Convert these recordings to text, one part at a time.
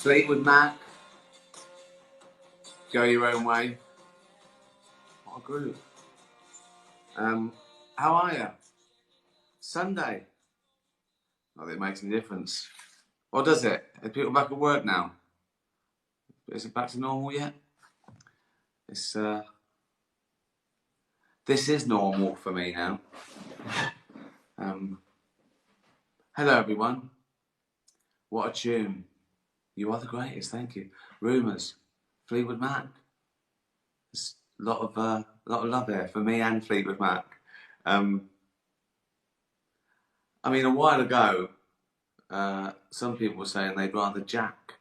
Fleetwood Mac, Go Your Own Way. What a group. How are you? Sunday. Not that it makes any difference. Or does it? Are people back at work now? Is it back to normal yet? This is normal for me now. Hello everyone. What a tune. You are the greatest, thank you. Rumours. Fleetwood Mac. There's a lot of love there for me and Fleetwood Mac. I mean, a while ago, some people were saying they'd rather Jack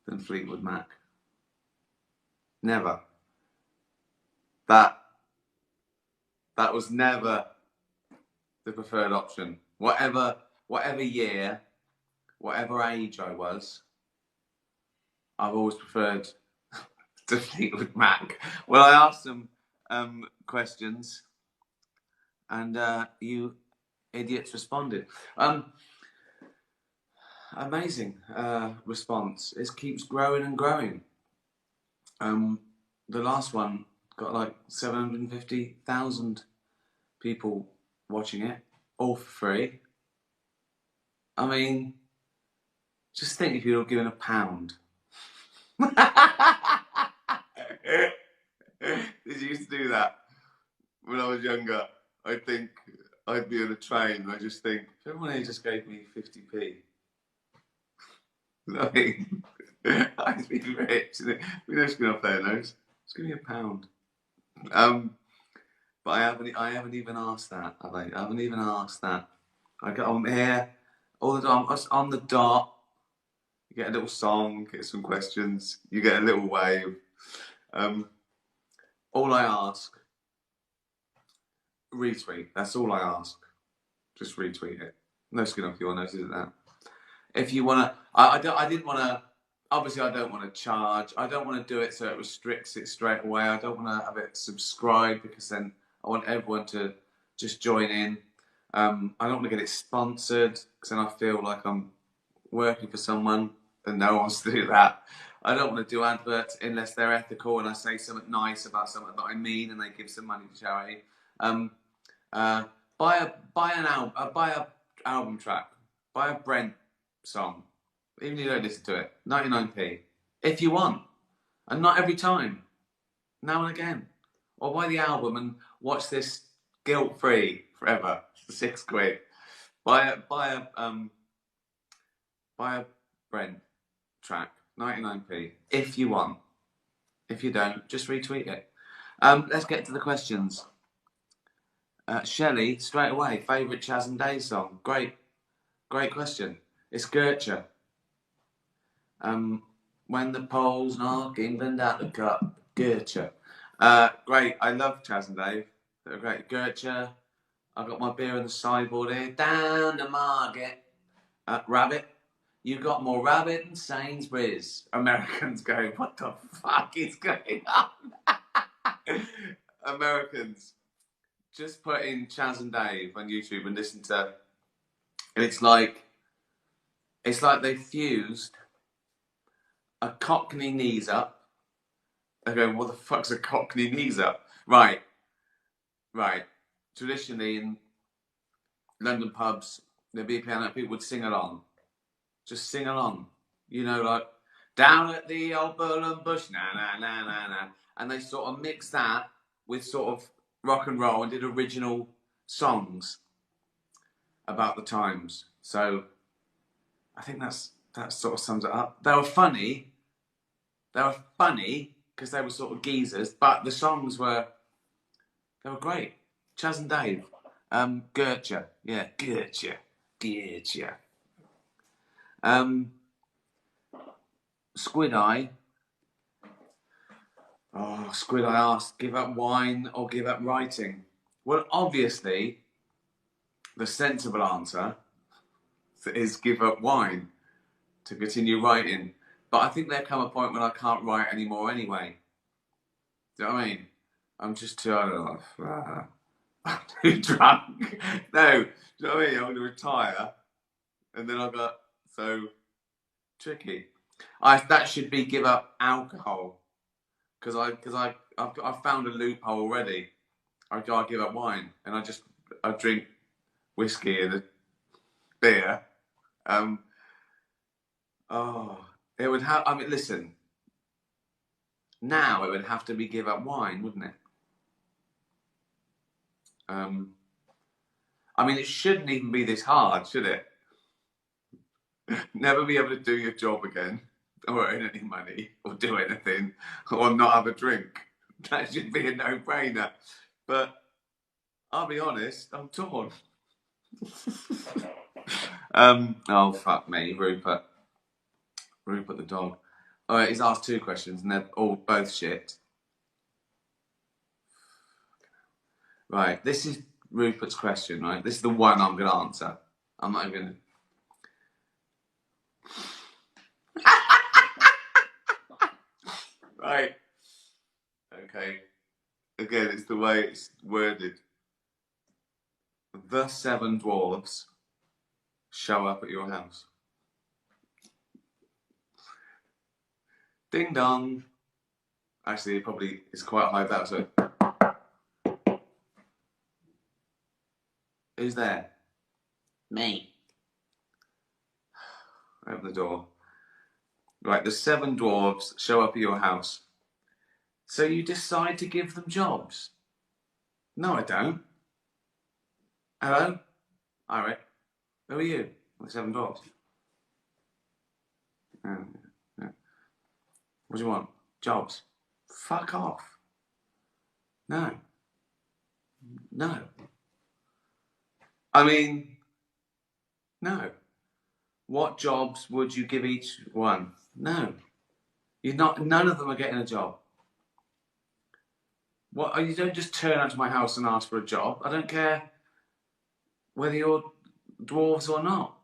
than Fleetwood Mac. Never. That was never the preferred option. Whatever year, whatever age I was, I've always preferred to Fleetwood Mac. Well, I asked some questions, and you idiots responded. Amazing response. It keeps growing and growing. The last one got like 750,000 people watching it, all for free. I mean, just think if you'd have given £1. Did you used to do that when I was younger? I think I'd be on a train and I just think, if everyone here just gave me 50p, I mean, I'd be rich. We know it's going off their nose. Just give me £1. But I haven't even asked that, have I? I haven't even asked that. I get on here all the time, on the dot. You get a little song, get some questions, you get a little wave. All I ask, retweet. That's all I ask. Just retweet it. No skin off your nose, isn't that? If you want to, I didn't want to, obviously I don't want to charge. I don't want to do it so it restricts it straight away. I don't want to have it subscribed because then I want everyone to just join in. I don't want to get it sponsored because then I feel like I'm working for someone and no one wants to do that. I don't want to do adverts unless they're ethical and I say something nice about something that I mean and they give some money to charity. Buy a album track. Buy a Brent song. Even if you don't listen to it. 99p. If you want. And not every time. Now and again. Or buy the album and watch this guilt-free forever for £6. Buy a Brent track. 99p. If you want. If you don't, just retweet it. Let's get to the questions. Shelley, straight away, favourite Chas and Dave song? Great question. It's Gertrude. When the poles knock England out the cup. Gertrude. Great, I love Chas and Dave. They're great. Gertrude. I've got my beer on the sideboard here. Down the market. Rabbit. You got more rabbit than Sainsbury's. Americans going, what the fuck is going on? Americans. Just put in Chas and Dave on YouTube and listen to, and it's like they fused a Cockney knees up. They're going, what the fuck's a Cockney knees up? Right. Traditionally in London pubs, there'd be a piano, people would sing along. Just sing along. You know, like, down at the old Burlham Bush, na na na na na. And they sort of mixed that with sort of rock and roll and did original songs about the times. So I think that sort of sums it up. They were funny because they were sort of geezers, but the songs were great. Chas and Dave. Gertrude. Yeah, Gertrude. Squid Eye. Oh, Squid Eye asked, give up wine or give up writing? Well, obviously, the sensible answer is give up wine to continue writing. But I think there'll come a point when I can't write anymore anyway. Do you know what I mean? I'm just too, I don't know, I'm too drunk. No, do you know what I mean? I'm going to retire and then I've got, so tricky. That should be give up alcohol because I've found a loophole already. I give up wine and I drink whiskey and a beer. Um, oh, it would have. I mean, listen. Now it would have to be give up wine, wouldn't it? Um, I mean, it shouldn't even be this hard, should it? Never be able to do your job again, or earn any money, or do anything, or not have a drink. That should be a no-brainer. But I'll be honest, I'm torn. Oh fuck me, Rupert. Rupert the dog. All right, he's asked 2 questions, and they're all both shit. Right, this is Rupert's question. Right, this is the one I'm going to answer. I'm not even going to. Right. Okay. Again, it's the way it's worded. The 7 dwarves show up at your house. Ding dong. Actually, it probably is quite high that. So, who's there? Me. Open the door. Right, the 7 dwarves show up at your house. So you decide to give them jobs? No, I don't. Hello? Alright. Who are you? The 7 dwarves. Yeah. What do you want? Jobs? Fuck off. No. No. I mean, no. What jobs would you give each one? No. You're not. None of them are getting a job. What? You don't just turn up to my house and ask for a job. I don't care whether you're dwarves or not.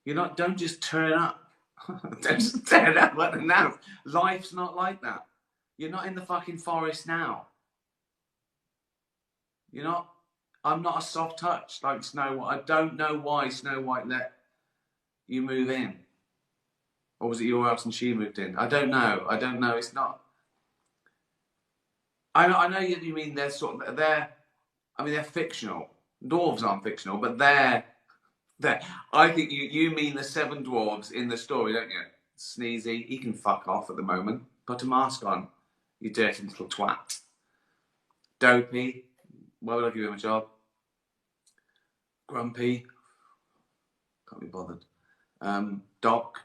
You're not. Don't just turn up. Don't just turn up like now. Life's not like that. You're not in the fucking forest now. You're not. I'm not a soft touch like Snow White. I don't know why Snow White let you move in. Or was it your house and she moved in? I don't know. I don't know. It's not. I know you mean they're sort of I mean they're fictional. Dwarves aren't fictional, but they're. I think you mean the 7 dwarves in the story, don't you? Sneezy, he can fuck off at the moment. Put a mask on, you dirty little twat. Dopey, why would I give him a job? Grumpy, can't be bothered. Doc,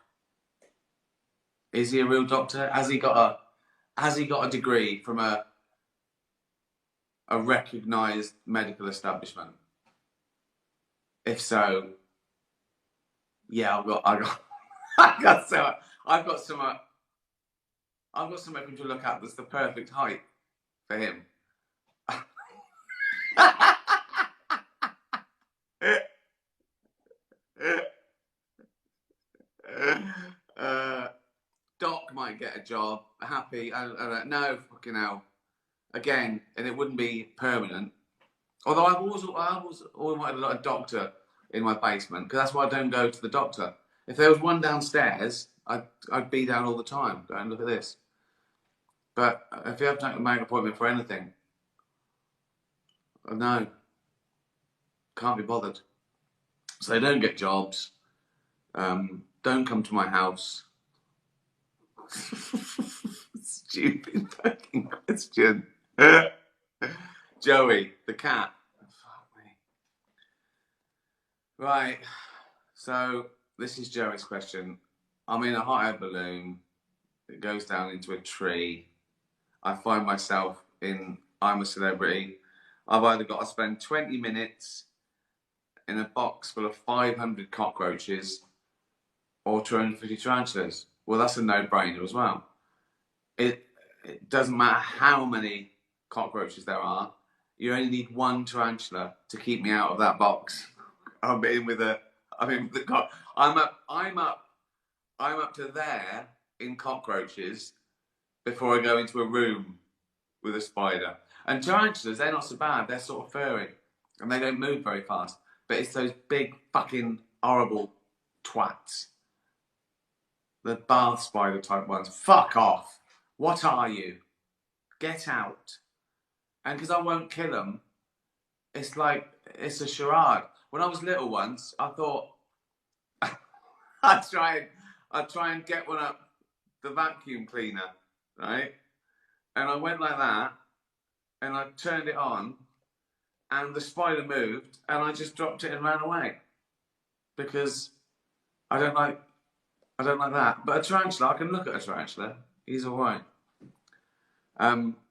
is he a real doctor? Has he got a degree from a recognised medical establishment? If so, yeah, I've got some, I've got some, I've got something to look at that's the perfect height for him. Doc might get a job, happy. No, fucking hell. Again, and it wouldn't be permanent. Although I always wanted a doctor in my basement because that's why I don't go to the doctor. If there was one downstairs, I'd be down all the time. Go and look at this. But if you have to make an appointment for anything, no, can't be bothered. So they don't get jobs. Don't come to my house. Stupid fucking question. Joey, the cat. Fuck me. Right. So this is Joey's question. I'm in a hot air balloon. It goes down into a tree. I find myself in I'm a Celebrity. I've either got to spend 20 minutes in a box full of 500 cockroaches or 250 tarantulas. Well, that's a no-brainer as well. It doesn't matter how many cockroaches there are. You only need one tarantula to keep me out of that box. I'm in with the I'm up to there in cockroaches before I go into a room with a spider. And tarantulas, they're not so bad. They're sort of furry and they don't move very fast. But it's those big fucking horrible twats. The bath spider type ones. Fuck off. What are you? Get out. And because I won't kill them, it's like, it's a charade. When I was little once, I thought I'd try and get one up the vacuum cleaner, right? And I went like that, and I turned it on, and the spider moved, and I just dropped it and ran away because I don't like that. But a tarantula, I can look at a tarantula. He's all right.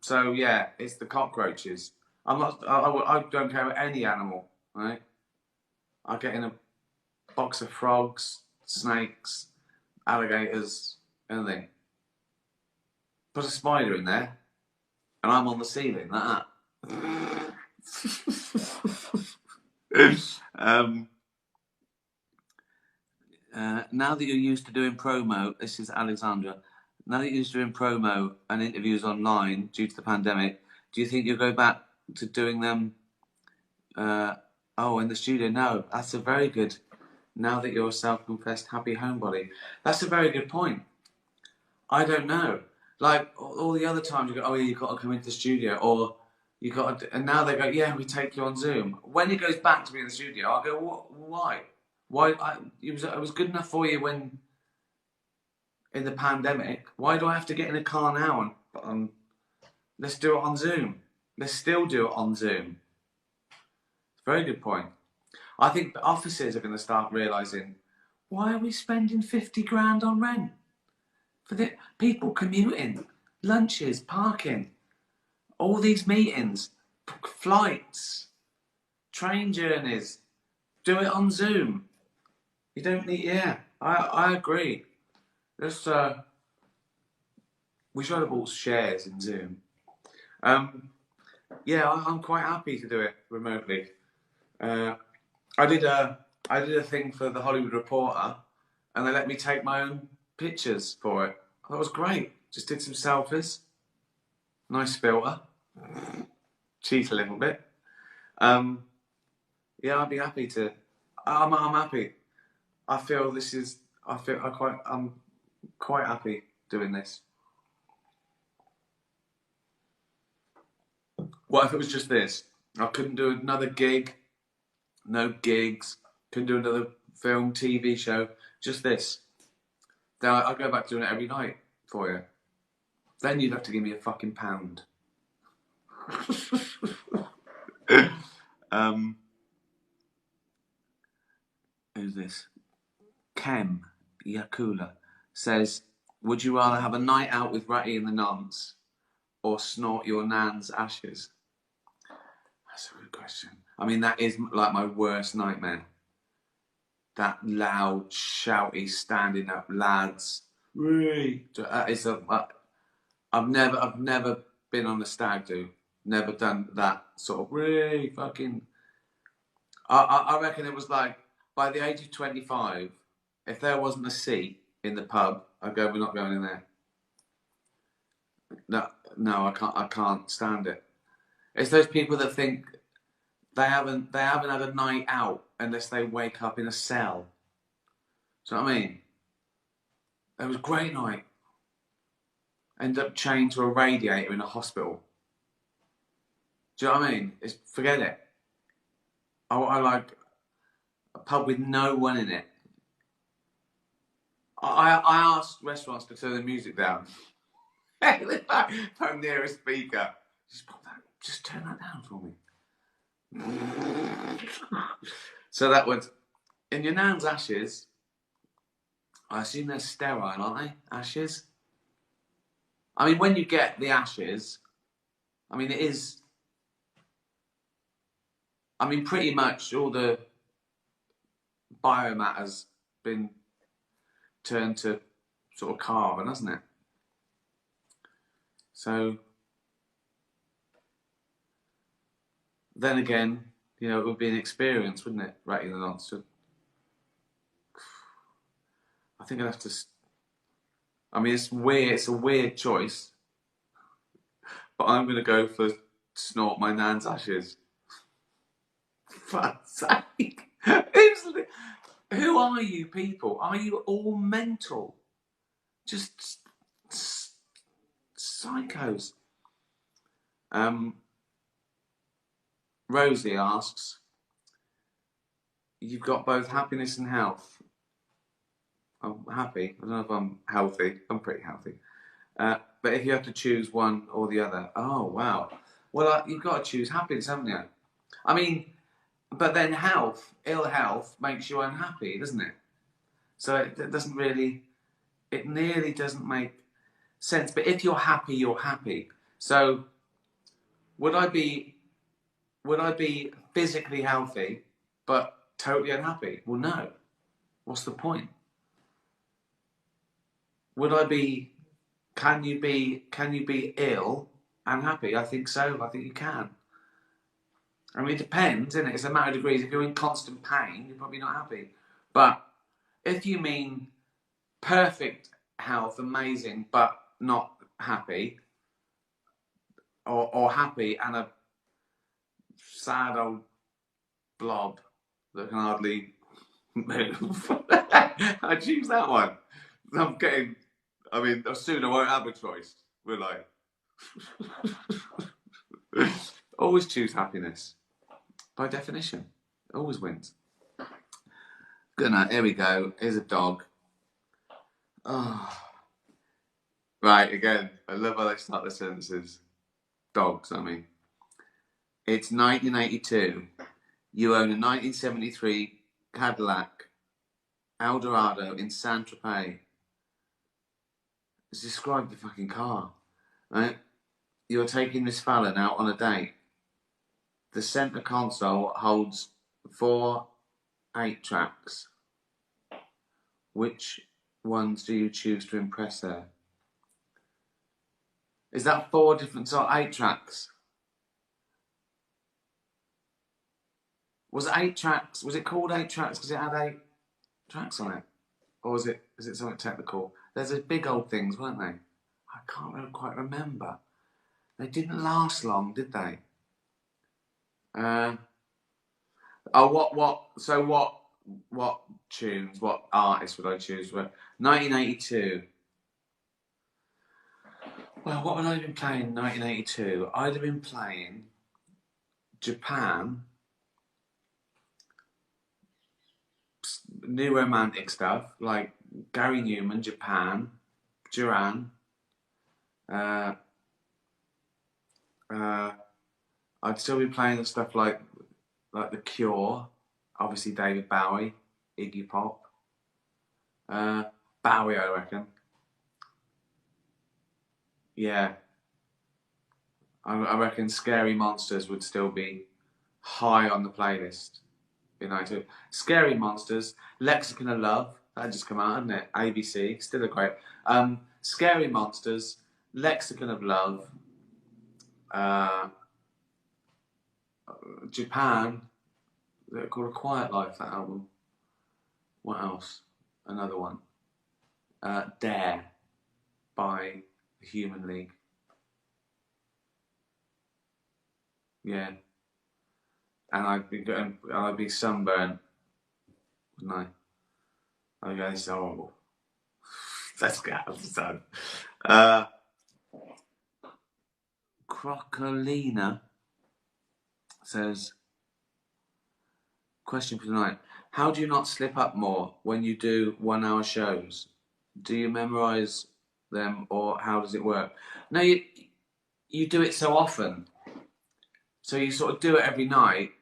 So yeah, it's the cockroaches. I don't care about any animal, right? I get in a box of frogs, snakes, alligators, anything. Put a spider in there, and I'm on the ceiling like that. Now that you're used to doing promo, this is Alexandra. Now that you're used to doing promo and interviews online due to the pandemic, do you think you'll go back to doing them? In the studio? No, that's a very good. Now that you're a self-confessed happy homebody, that's a very good point. I don't know. Like all the other times, you go, oh yeah, you've got to come into the studio, or you got to, and now they go, yeah, we take you on Zoom. When it goes back to be in the studio, I'll go, what? Why? Why? It was good enough for you when in the pandemic. Why do I have to get in a car now and let's do it on Zoom? Let's still do it on Zoom. Very good point. I think the offices are going to start realising, why are we spending 50 grand on rent? For the people commuting, lunches, parking, all these meetings, flights, train journeys, do it on Zoom. You don't need, yeah, I agree. Just, we should have bought shares in Zoom. Yeah, I'm quite happy to do it remotely. I did a thing for the Hollywood Reporter, and they let me take my own pictures for it. That was great. Just did some selfies. Nice filter. Cheat a little bit. Yeah, I'd be happy to. I'm happy. I feel this is. I'm quite happy doing this. What if it was just this? I couldn't do another gig. No gigs. Couldn't do another film, TV show. Just this. Then I'd go back doing it every night for you. Then you'd have to give me a fucking pound. Who's this? Kem Yakula says, would you rather have a night out with Ratty and the Nonce or snort your nan's ashes? That's a good question. I mean, that is like my worst nightmare. That loud, shouty, standing up lads. I've never been on a stag do. Never done that sort of fucking. I reckon it was like by the age of 25, if there wasn't a seat in the pub, I'd go, we're not going in there. No, I can't stand it. It's those people that think they haven't had a night out unless they wake up in a cell. Do you know what I mean? It was a great night. End up chained to a radiator in a hospital. Do you know what I mean? Forget it. I like a pub with no one in it. I asked restaurants to turn the music down. Phone near a speaker. Just turn that down for me. So that was in your nan's ashes. I assume they're sterile, aren't they? Ashes. I mean, when you get the ashes, I mean, it is. I mean, pretty much all the biomatter's been turned to sort of carbon, hasn't it? So then again, you know, it would be an experience, wouldn't it? Ratting the Nonce. I think I'd have to. I mean, it's weird. It's a weird choice, but I'm going to go for snort my nan's ashes. For fuck's sake! Who are you people? Are you all mental? Just psychos. Rosie asks, you've got both happiness and health. I'm happy. I don't know if I'm healthy. I'm pretty healthy. But if you have to choose one or the other, oh wow. Well, you've got to choose happiness, haven't you? I mean, but then ill health makes you unhappy, doesn't it? So it doesn't really, it nearly doesn't make sense. But if you're happy, you're happy. So would I be physically healthy but totally unhappy? Well, no. What's the point? Would I be? Can you be ill and happy? I think so. I think you can. I mean, it depends, isn't it? It's a matter of degrees. If you're in constant pain, you're probably not happy. But if you mean perfect health, amazing, but not happy, or happy and a sad old blob that can hardly move, I choose that one. I mean, soon I won't have a choice, will I? Always choose happiness. By definition. Always wins. Good night. Here we go. Here's a dog. Oh. Right, again. I love how they start their sentences. Dogs, I mean. It's 1982. You own a 1973 Cadillac Eldorado in Saint-Tropez. Describe the fucking car. Right? You're taking Miss Fallon out on a date. The centre console holds 4 8-tracks. Which ones do you choose to impress her? Is that 4 different sort of 8-tracks? Was it 8 tracks? Was it called 8 tracks because it had 8 tracks on it? Or is it something technical? There's those big old things, weren't they? I can't really quite remember. They didn't last long, did they? What tunes, what artists would I choose? 1982. Well, what would I have been playing in 1982? I'd have been playing Japan, new romantic stuff, like Gary Newman, Japan, Duran. I'd still be playing the stuff like The Cure, obviously David Bowie, Iggy Pop. Bowie, I reckon. Yeah. I reckon Scary Monsters would still be high on the playlist. You know, Scary Monsters, Lexicon of Love, that just come out, hasn't it? ABC, still a great. Scary Monsters, Lexicon of Love, Japan, they're called A Quiet Life, that album. What else? Another one. Dare by the Human League. Yeah. And I'd be sunburned, wouldn't I? I'd go, this is horrible. Let's get out of the sun. Crocolina says, question for tonight. How do you not slip up more when you do 1-hour shows? Do you memorise them or how does it work? No, you do it so often. So you sort of do it every night.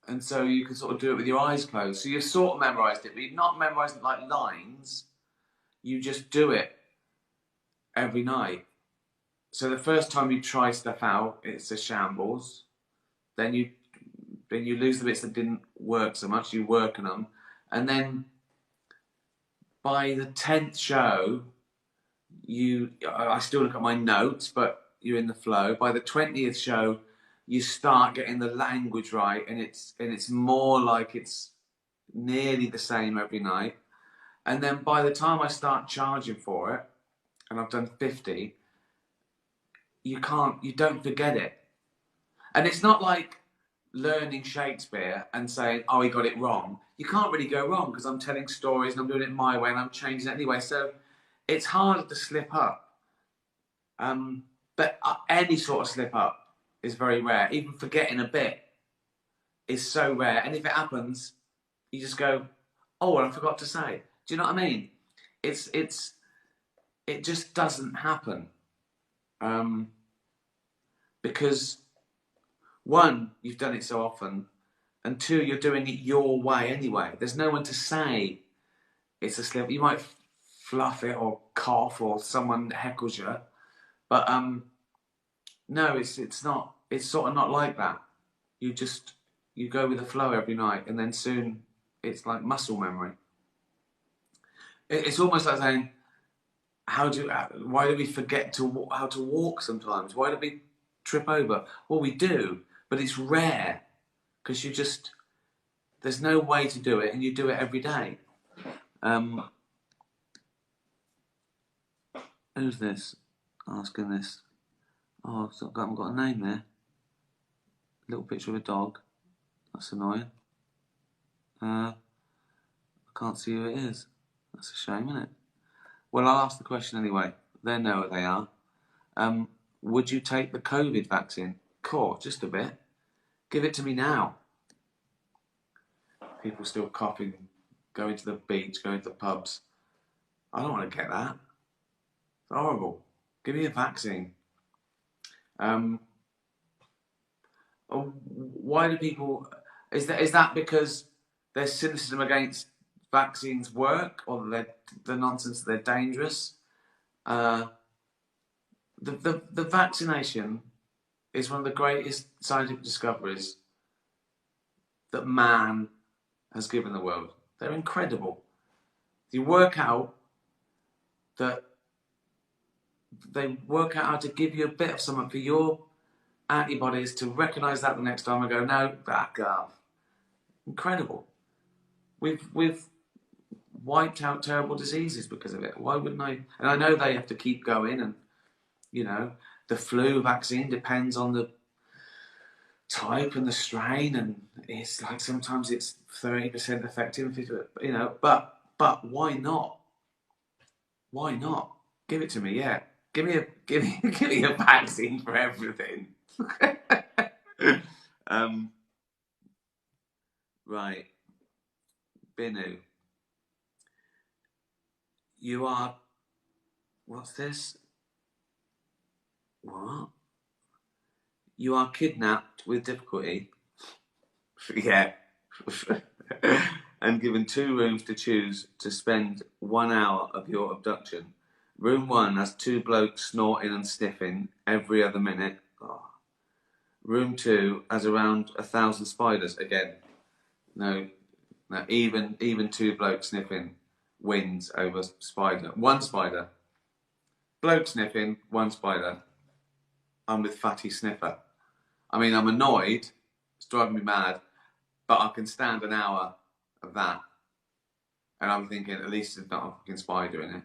And so you can sort of do it with your eyes closed. So you've sort of memorised it, but you've not memorised it like lines. You just do it every night. So the first time you try stuff out, it's a shambles. Then you lose the bits that didn't work so much. You work on them, and then by the 10th show, I still look at my notes, but you're in the flow. By the 20th show, you start getting the language right, and it's more like it's nearly the same every night. And then by the time I start charging for it, and I've done 50, you don't forget it. And it's not like learning Shakespeare and saying, oh, he got it wrong. You can't really go wrong because I'm telling stories and I'm doing it my way and I'm changing it anyway. So it's harder to slip up. But any sort of slip up is very rare. Even forgetting a bit is so rare. And if it happens, you just go, "Oh, well, I forgot to say." Do you know what I mean? It just doesn't happen. Because one, you've done it so often, and two, you're doing it your way anyway. There's no one to say it's a slip. You might fluff it or cough or someone heckles you, but no, it's not. It's sort of not like that. You go with the flow every night, and then soon it's like muscle memory. It's almost like saying, why do we forget how to walk sometimes? Why do we trip over? Well, we do, but it's rare because there's no way to do it, and you do it every day. Who's this? Asking this. Oh, I haven't got a name there. Little picture of a dog. That's annoying. I can't see who it is. That's a shame, isn't it? Well, I'll ask the question anyway. They know who they are. Would you take the COVID vaccine? Cool, just a bit. Give it to me now. People still coughing, going to the beach, going to the pubs. I don't want to get that. It's horrible. Give me a vaccine. Why do people? Is that because their cynicism against vaccines work, or the nonsense they're dangerous? The vaccination is one of the greatest scientific discoveries that man has given the world. They're incredible. You work out that they work out how to give you a bit of something for your antibodies to recognise that the next time and go, no, back off. Incredible. We've wiped out terrible diseases because of it. Why wouldn't I? And I know they have to keep going, and the flu vaccine depends on the type and the strain, and it's like sometimes it's 30% effective, but why not? Why not? Give it to me, yeah. Give me a vaccine for everything. Right. Binu. You are... What's this? What? You are kidnapped with difficulty. Yeah. And given 2 rooms to choose to spend 1 hour of your abduction. Room 1 has 2 blokes snorting and sniffing every other minute. Oh. Room 2 has around 1,000 spiders. Again, no, even 2 blokes sniffing wins over spider. 1 spider. Bloke sniffing, 1 spider. I'm with Fatty Sniffer. I mean, I'm annoyed. It's driving me mad. But I can stand an hour of that. And I'm thinking, at least there's not a fucking spider in it.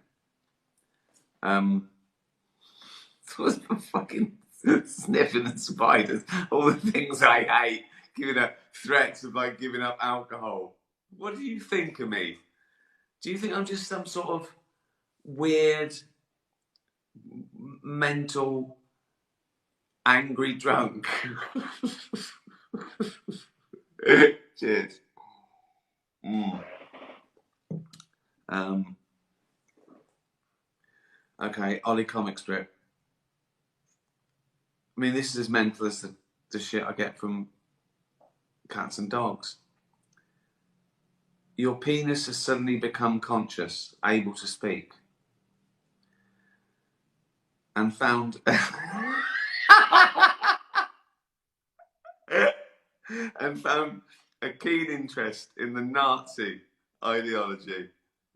Fucking sniffing the spiders. All the things I hate. Giving up threats of like giving up alcohol. What do you think of me? Do you think I'm just some sort of weird, mental, angry drunk? Cheers. Okay, Ollie comic strip. I mean, this is as mental as the shit I get from cats and dogs. Your penis has suddenly become conscious, able to speak, and found a keen interest in the Nazi ideology.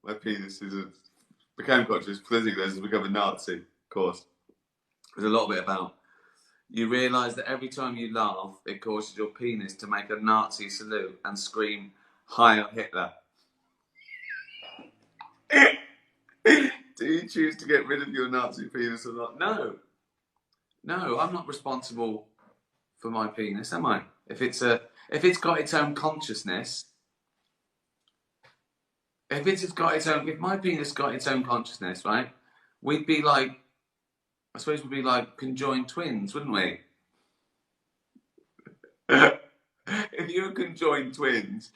My penis became conscious, physically has become a Nazi, of course. There's a lot of it about. You realise that every time you laugh, it causes your penis to make a Nazi salute and scream, Heil Hitler. Do you choose to get rid of your Nazi penis or not? No. No, I'm not responsible for my penis, am I? If it's got its own consciousness, if it has got its own, if my penis got its own consciousness, right, we'd be like, I suppose we'd be like conjoined twins, wouldn't we? If you were conjoined twins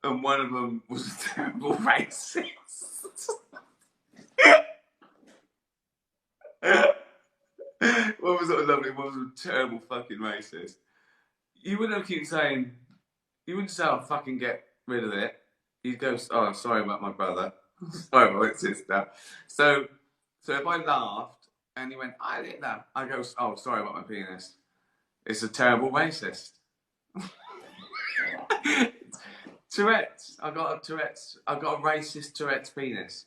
and one of them was a terrible racist. One was sort of lovely, one was a terrible fucking racist. You wouldn't keep saying, you wouldn't say, "I'll fucking get rid of it." You'd go, "Oh, I'm sorry about my brother. Sorry about my sister." So if I laughed and he went, "I did that," I go, "Oh, sorry about my penis. It's a terrible racist." Tourette's. I got a Tourette's. I got a racist Tourette's penis.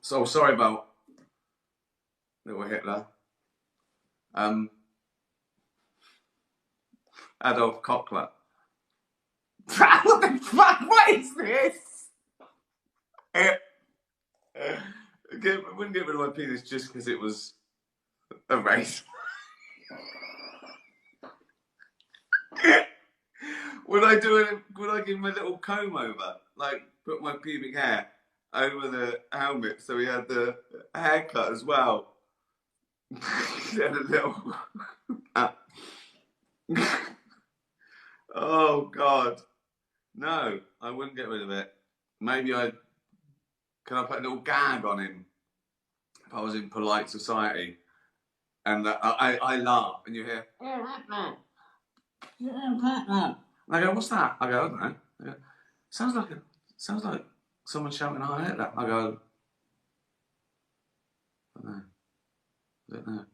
So sorry about little Hitler. Adolf Cockler. What the fuck? What is this? I wouldn't get rid of my penis just because it was a race. Would I give him a little comb over? Like, put my pubic hair over the helmet so he had the haircut as well? He had a little. Oh, God. No, I wouldn't get rid of it. Maybe can I put a little gag on him if I was in polite society? And I laugh and you hear, and I go, "What's that?" I go, "I don't know." I go, sounds like someone shouting "Hi Hitler." I go, "I don't know.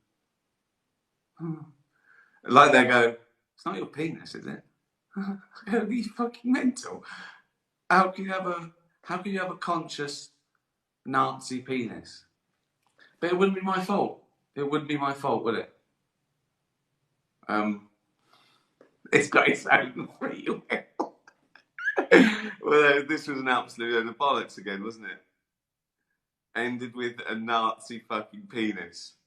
Like they go, "It's not your penis, is it?" I go, "Are you fucking mental? How can you have a conscious Nazi penis?" But it wouldn't be my fault. It wouldn't be my fault, would it? It's got its own free will. Well, this was an absolute load of bollocks again, wasn't it? Ended with a Nazi fucking penis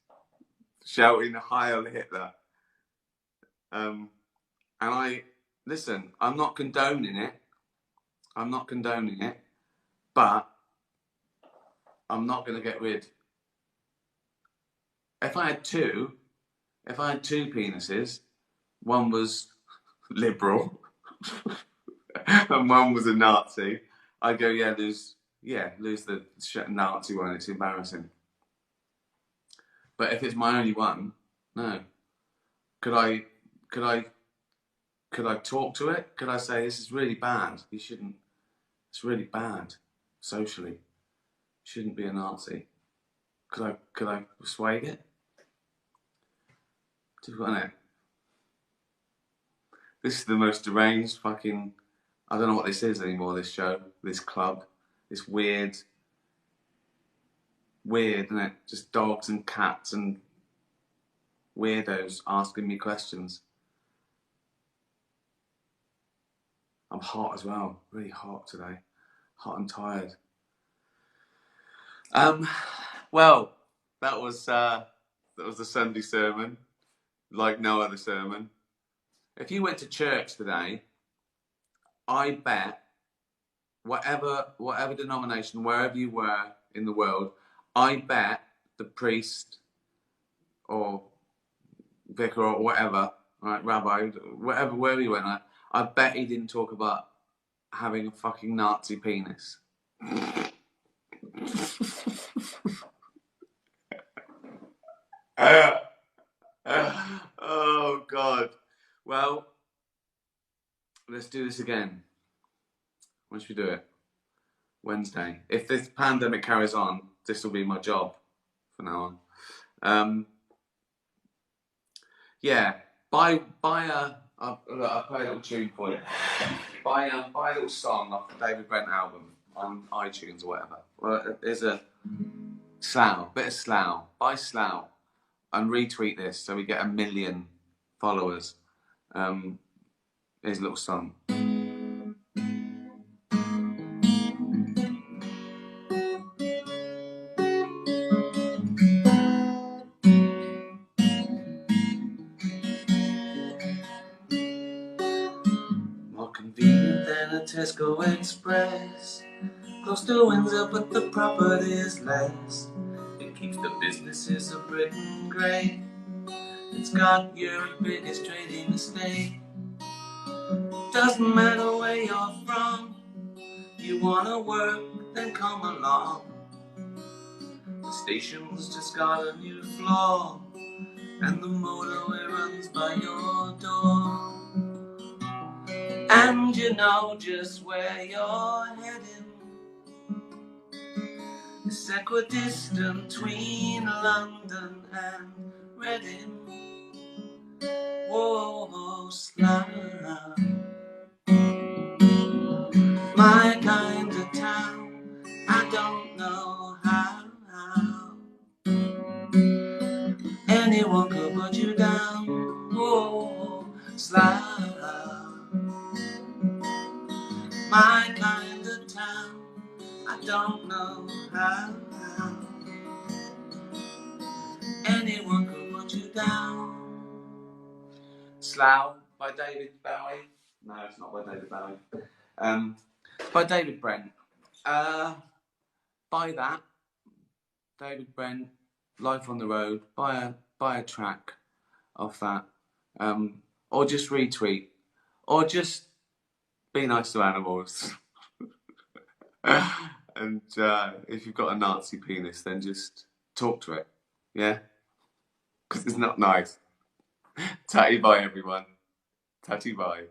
shouting "Heil Hitler." And listen, I'm not condoning it. But I'm not going to get rid. If I had two penises, one was liberal and one was a Nazi, I'd go, lose the Nazi one. It's embarrassing. But if it's my only one, no. Could I talk to it? Could I say, "This is really bad. You shouldn't. It's really bad socially. You shouldn't be a Nazi." Could I persuade it? Difficult, isn't it? This is the most deranged fucking. I don't know what this is anymore. This show, this club, this weird, isn't it? Just dogs and cats and weirdos asking me questions. I'm hot as well. Really hot today. Hot and tired. Well, that was the Sunday sermon, like no other sermon. If you went to church today, I bet whatever denomination, wherever you were in the world, I bet the priest or vicar or whatever, right, rabbi, wherever he went, I bet he didn't talk about having a fucking Nazi penis. Oh, God. Well, let's do this again. When should we do it? Wednesday. If this pandemic carries on, this will be my job from now on. Buy I'll play a little tune for you. Buy a little song off the David Brent album on iTunes or whatever. Well, there's a bit of slough. Buy slough and retweet this so we get 1 million followers. Here's a little song. More convenient than a Tesco Express. Close to Windsor, but the property is less. It keeps the businesses of Britain great. It's got Europe's biggest trading estate. Doesn't matter where you're from, you wanna work, then come along. The station's just got a new floor, and the motorway runs by your door. And you know just where you're heading. It's equidistant between London and Reading. Whoa, Slough, my kind of town. I don't know how anyone could put you down. Whoa, Slough, my kind of town. I don't know how anyone could put you down. Slough by David Bowie. No, it's not by David Bowie. By David Brent. Buy that. David Brent, Life on the Road. Buy a track off that. Or just retweet. Or just be nice to animals. And if you've got a Nazi penis, then just talk to it. Yeah? Because it's not nice. Tatty bye, everyone. Tatty bye.